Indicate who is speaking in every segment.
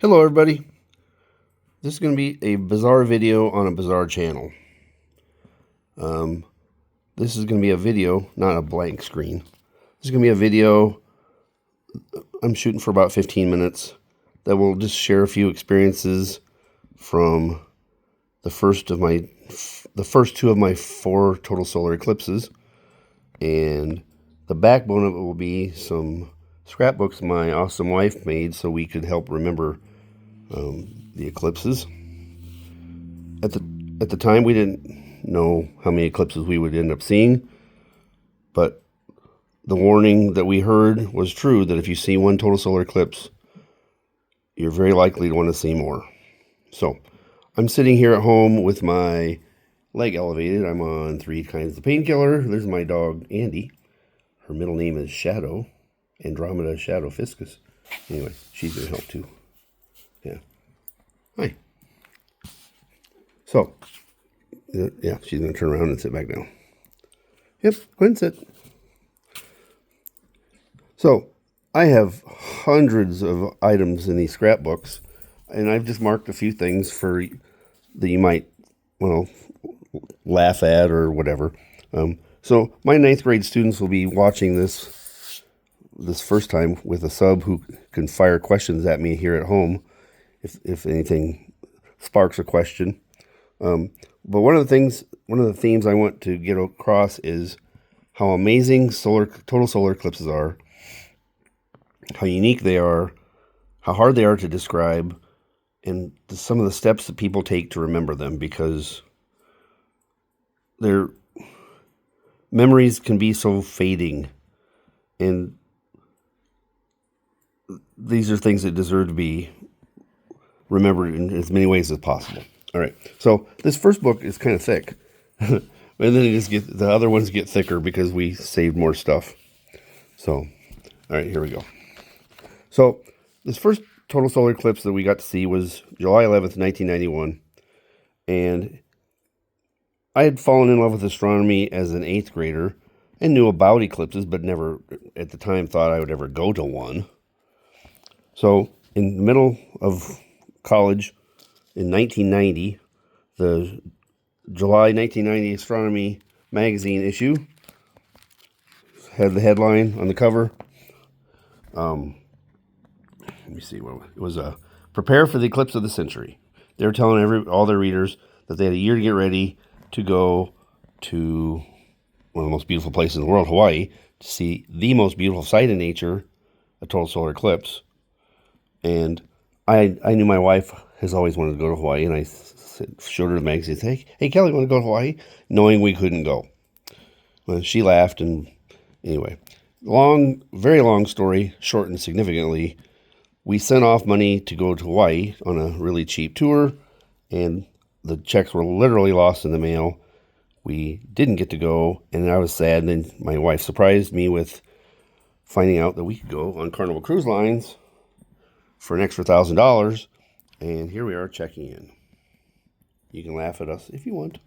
Speaker 1: Hello everybody, this is going to be a bizarre video on a bizarre channel. This is going to be a video, not a blank screen. This is going to be a video I'm shooting for about 15 minutes that will just share a few experiences from the first two of my 4 total solar eclipses, and the backbone of it will be some scrapbooks my awesome wife made so we could help remember the eclipses. At the time, we didn't know how many eclipses we would end up seeing, but the warning that we heard was true, that if you see one total solar eclipse, you're very likely to want to see more. So I'm sitting here at home with my leg elevated. I'm on 3 kinds of painkiller. There's my dog, Andy. Her middle name is Shadow, Andromeda Shadow Fiscus. Anyway, she's going to help too. Yeah. Hi. So, yeah, she's going to turn around and sit back down. Yep, go ahead and sit. So, I have hundreds of items in these scrapbooks, and I've just marked a few things for that you might, laugh at or whatever. So, my 9th grade students will be watching this first time with a sub who can fire questions at me here at home if anything sparks a question. But one of the themes I want to get across is how amazing total solar eclipses are, how unique they are, how hard they are to describe, and some of the steps that people take to remember them, because their memories can be so fading, and these are things that deserve to be remembered in as many ways as possible. All right, so this first book is kind of thick, and then the other ones get thicker because we saved more stuff. So, all right, here we go. So this first total solar eclipse that we got to see was July 11th, 1991, and I had fallen in love with astronomy as an 8th grader and knew about eclipses, but never at the time thought I would ever go to one. So in the middle of college, in 1990, the July 1990 Astronomy magazine issue had the headline on the cover. Let me see what it was. Prepare for the eclipse of the century. They were telling all their readers that they had a year to get ready to go to one of the most beautiful places in the world, Hawaii, to see the most beautiful sight in nature, a total solar eclipse. And I knew my wife has always wanted to go to Hawaii, and I showed her the magazine and said, hey, Kelly, want to go to Hawaii? Knowing we couldn't go. Well, she laughed, and anyway, very long story, shortened significantly. We sent off money to go to Hawaii on a really cheap tour, and the checks were literally lost in the mail. We didn't get to go, and I was sad, and then my wife surprised me with finding out that we could go on Carnival Cruise Lines for an extra $1,000, and here we are checking in. You can laugh at us if you want.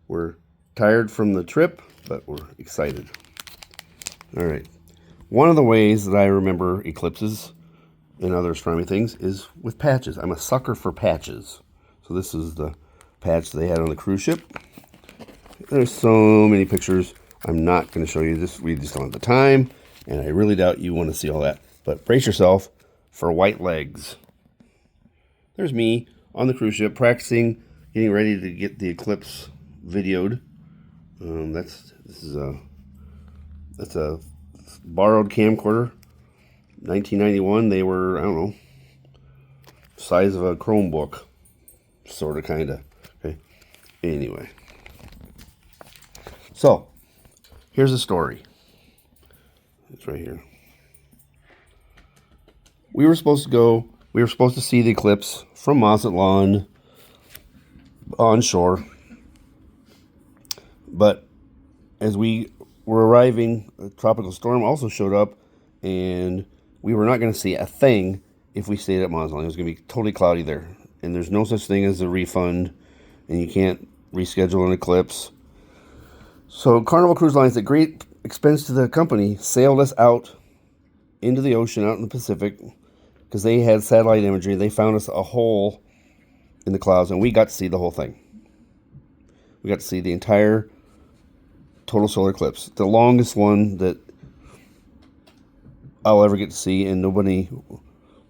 Speaker 1: We're tired from the trip, but we're excited. All right. One of the ways that I remember eclipses and other astronomy things is with patches. I'm a sucker for patches. So this is the patch they had on the cruise ship. There's so many pictures. I'm not going to show you this. We just don't have the time, and I really doubt you want to see all that. But brace yourself for white legs. There's me on the cruise ship practicing, getting ready to get the eclipse videoed. That's a borrowed camcorder. 1991. They were, I don't know, size of a Chromebook, sort of, kind of. Okay. Anyway, so here's the story. It's right here. We were supposed to see the eclipse from Mazatlan onshore. But as we were arriving, a tropical storm also showed up, and we were not going to see a thing if we stayed at Mazatlan. It was going to be totally cloudy there, and there's no such thing as a refund, and you can't reschedule an eclipse. So Carnival Cruise Lines, at great expense to the company, sailed us out into the ocean, out in the Pacific, because they had satellite imagery. They found us a hole in the clouds, and we got to see the whole thing. We got to see the entire total solar eclipse, the longest one that I'll ever get to see, and nobody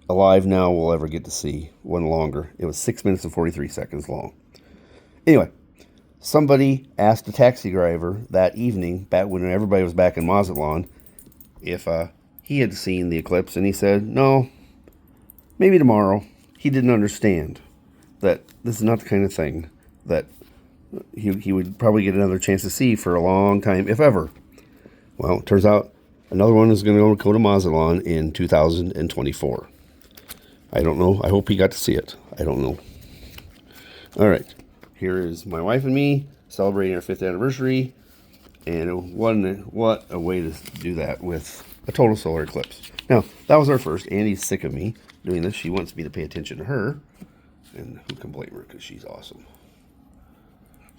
Speaker 1: alive now will ever get to see one longer. It was 6 minutes and 43 seconds long. Anyway, somebody asked the taxi driver that evening, back when everybody was back in Mazatlan, if he had seen the eclipse, and he said, no, maybe tomorrow. He didn't understand that this is not the kind of thing that he would probably get another chance to see for a long time, if ever. Well, it turns out another one is going to go to Mazatlan in 2024. I don't know. I hope he got to see it. I don't know. All right. Here is my wife and me celebrating our 5th anniversary. And what a way to do that with a total solar eclipse. Now, that was our first. Andy's sick of me doing this. She wants me to pay attention to her. And who can blame her, because she's awesome.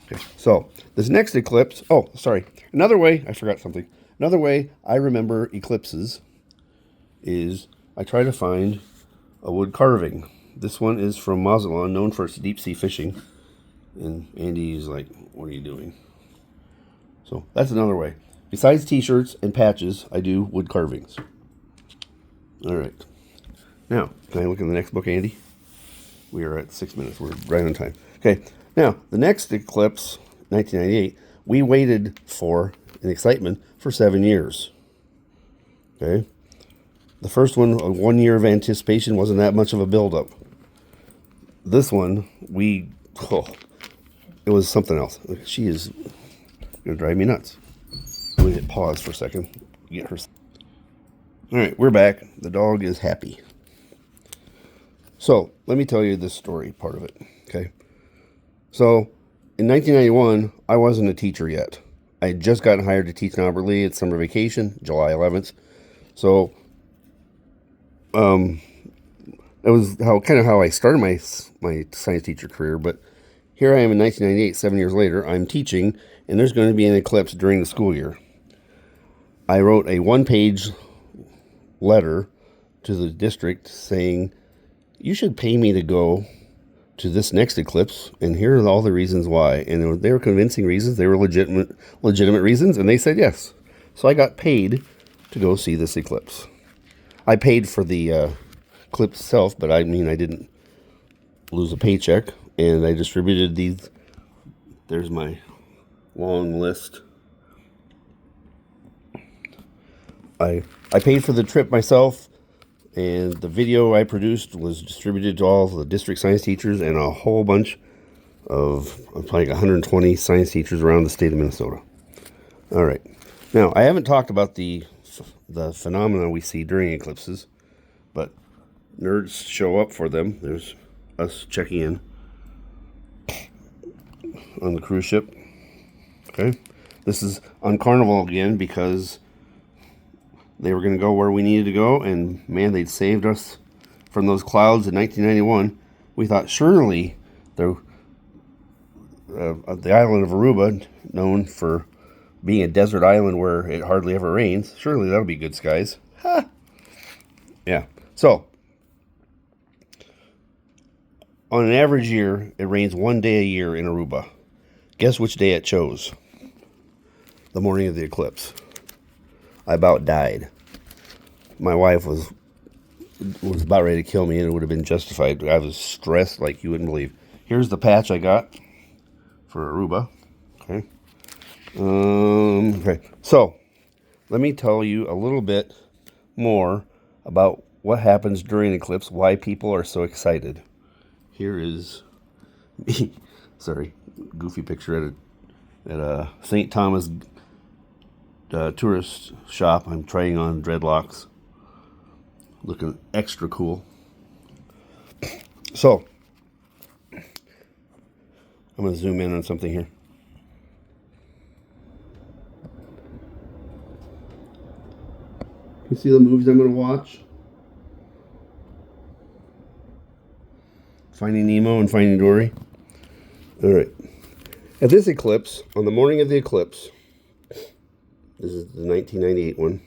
Speaker 1: Okay, so this next eclipse, oh, sorry. Another way, I forgot something. Another way I remember eclipses is I try to find a wood carving. This one is from Mazatlan, known for its deep sea fishing. And Andy is like, what are you doing? So that's another way. Besides t-shirts and patches, I do wood carvings. All right. Now, can I look in the next book, Andy? We are at 6 minutes. We're right on time. Okay. Now, the next eclipse, 1998, we waited for, in excitement, for 7 years. Okay. The first one, 1 year of anticipation, wasn't that much of a buildup. This one, it was something else. She is going to drive me nuts. Let me hit pause for a second. Get her. All right, we're back. The dog is happy. So, let me tell you this story, part of it. Okay. So, in 1991, I wasn't a teacher yet. I had just gotten hired to teach in Albert Lea at summer vacation, July 11th. So, it was how I started my science teacher career. But here I am in 1998, 7 years later. I'm teaching, and there's going to be an eclipse during the school year. I wrote a 1-page letter to the district saying, you should pay me to go to this next eclipse, and here are all the reasons why. And they were convincing reasons. They were legitimate reasons, and they said yes. So I got paid to go see this eclipse. I paid for the eclipse itself, but I didn't lose a paycheck, and I distributed these. There's my long list. I paid for the trip myself. And the video I produced was distributed to all the district science teachers and a whole bunch of like 120 science teachers around the state of Minnesota. All right. Now, I haven't talked about the phenomena we see during eclipses, but nerds show up for them. There's us checking in on the cruise ship. Okay. This is on Carnival again because they were going to go where we needed to go, and man, they'd saved us from those clouds in 1991. We thought surely the island of Aruba, known for being a desert island where it hardly ever rains, surely that'll be good skies. Ha! Yeah. So, on an average year, it rains 1 day a year in Aruba. Guess which day it chose? The morning of the eclipse. I about died. My wife was about ready to kill me, and it would have been justified. I was stressed like you wouldn't believe. Here's the patch I got for Aruba. Okay. Okay. So, let me tell you a little bit more about what happens during an eclipse, why people are so excited. Here is me. Sorry, goofy picture at a St. Thomas tourist shop. I'm trying on dreadlocks, looking extra cool. So I'm going to zoom in on something here. You see the movies I'm going to watch? Finding Nemo and Finding Dory. All right. At this eclipse, on the morning of the eclipse, this is the 1998 one.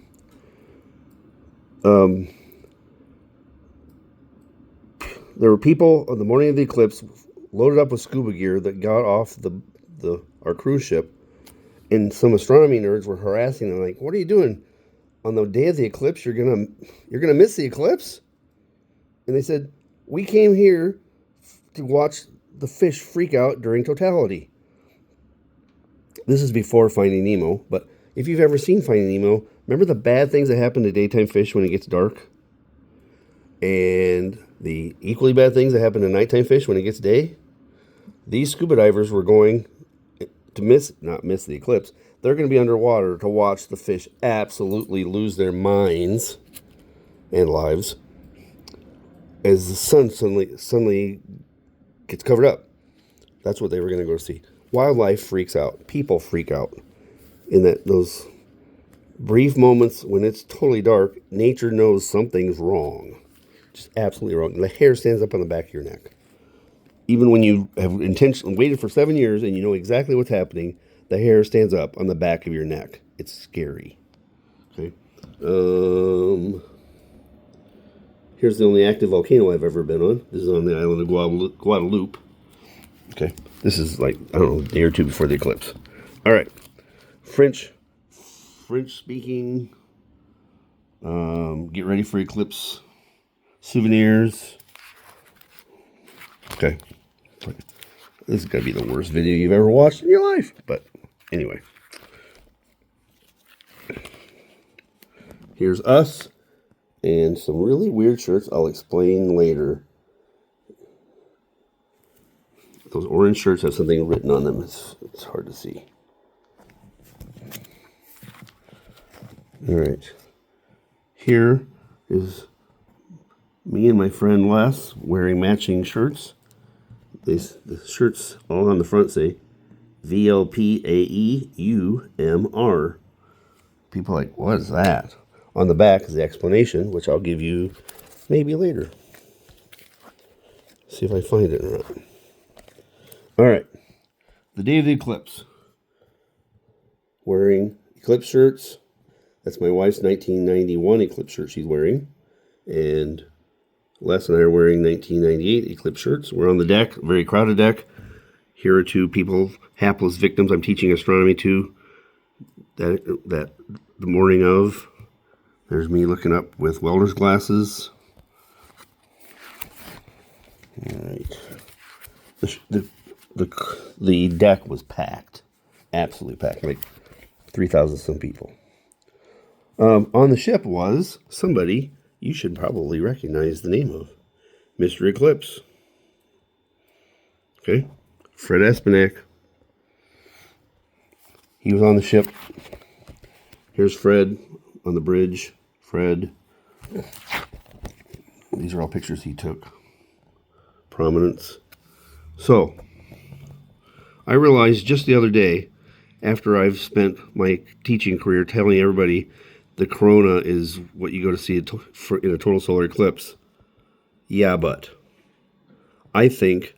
Speaker 1: There were people on the morning of the eclipse loaded up with scuba gear that got off our cruise ship, and some astronomy nerds were harassing them, like, "What are you doing on the day of the eclipse? You're gonna miss the eclipse?" And they said, "We came here to watch the fish freak out during totality." This is before Finding Nemo, but if you've ever seen Finding Nemo, remember the bad things that happen to daytime fish when it gets dark? And the equally bad things that happen to nighttime fish when it gets day? These scuba divers were going to not miss the eclipse. They're going to be underwater to watch the fish absolutely lose their minds and lives as the sun suddenly gets covered up. That's what they were going to go see. Wildlife freaks out. People freak out. In those brief moments when it's totally dark, nature knows something's wrong. Just absolutely wrong. The hair stands up on the back of your neck. Even when you have intentionally waited for 7 years and you know exactly what's happening, the hair stands up on the back of your neck. It's scary. Okay. Here's the only active volcano I've ever been on. This is on the island of Guadalupe. Okay. This is like, I don't know, a day or two before the eclipse. All right. French speaking. Get ready for eclipse souvenirs. Okay. This is going to be the worst video you've ever watched in your life. But anyway. Here's us. And some really weird shirts I'll explain later. Those orange shirts have something written on them. It's hard to see. All right. Here is me and my friend Les wearing matching shirts. The shirts all on the front say VLPAEUMR. People are like, what is that? On the back is the explanation, which I'll give you maybe later. See if I find it or not. All right. The day of the eclipse. Wearing eclipse shirts. That's my wife's 1991 eclipse shirt she's wearing. And Les and I are wearing 1998 eclipse shirts. We're on the deck, a very crowded deck. Here are two people, hapless victims I'm teaching astronomy to. That the morning of. There's me looking up with welder's glasses. All right. The deck was packed. Absolutely packed. Like 3,000 some people. On the ship was somebody you should probably recognize the name of. Mr. Eclipse. Okay. Fred Espenak. He was on the ship. Here's Fred on the bridge. Fred. These are all pictures he took. Prominence. So, I realized just the other day, after I've spent my teaching career telling everybody the corona is what you go to see in a total solar eclipse. Yeah, but I think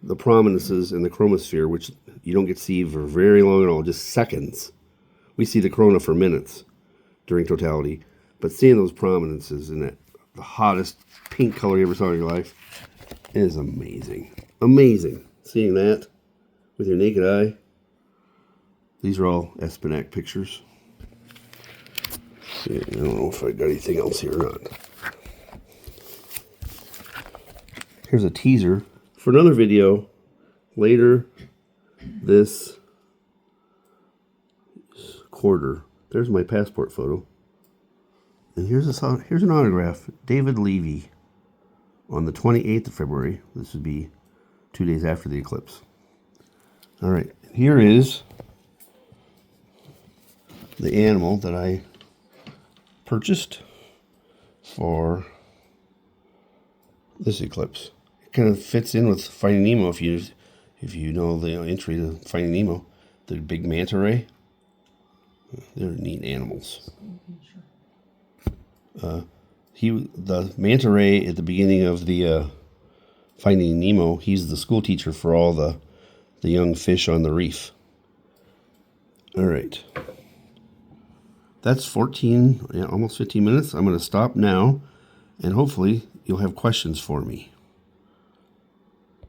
Speaker 1: the prominences in the chromosphere, which you don't get to see for very long at all, just seconds. We see the corona for minutes during totality. But seeing those prominences in the hottest pink color you ever saw in your life is amazing. Amazing. Seeing that with your naked eye. These are all Espenak pictures. I don't know if I got anything else here or not. Here's a teaser for another video later this quarter. There's my passport photo. And here's an autograph. David Levy on the 28th of February. This would be 2 days after the eclipse. All right. Here is the animal that I purchased for this eclipse. It kind of fits in with Finding Nemo if you know the entry to Finding Nemo. The big manta ray. They're neat animals. The manta ray at the beginning of the Finding Nemo, he's the school teacher for all the young fish on the reef. All right. That's almost 15 minutes. I'm going to stop now, and hopefully you'll have questions for me.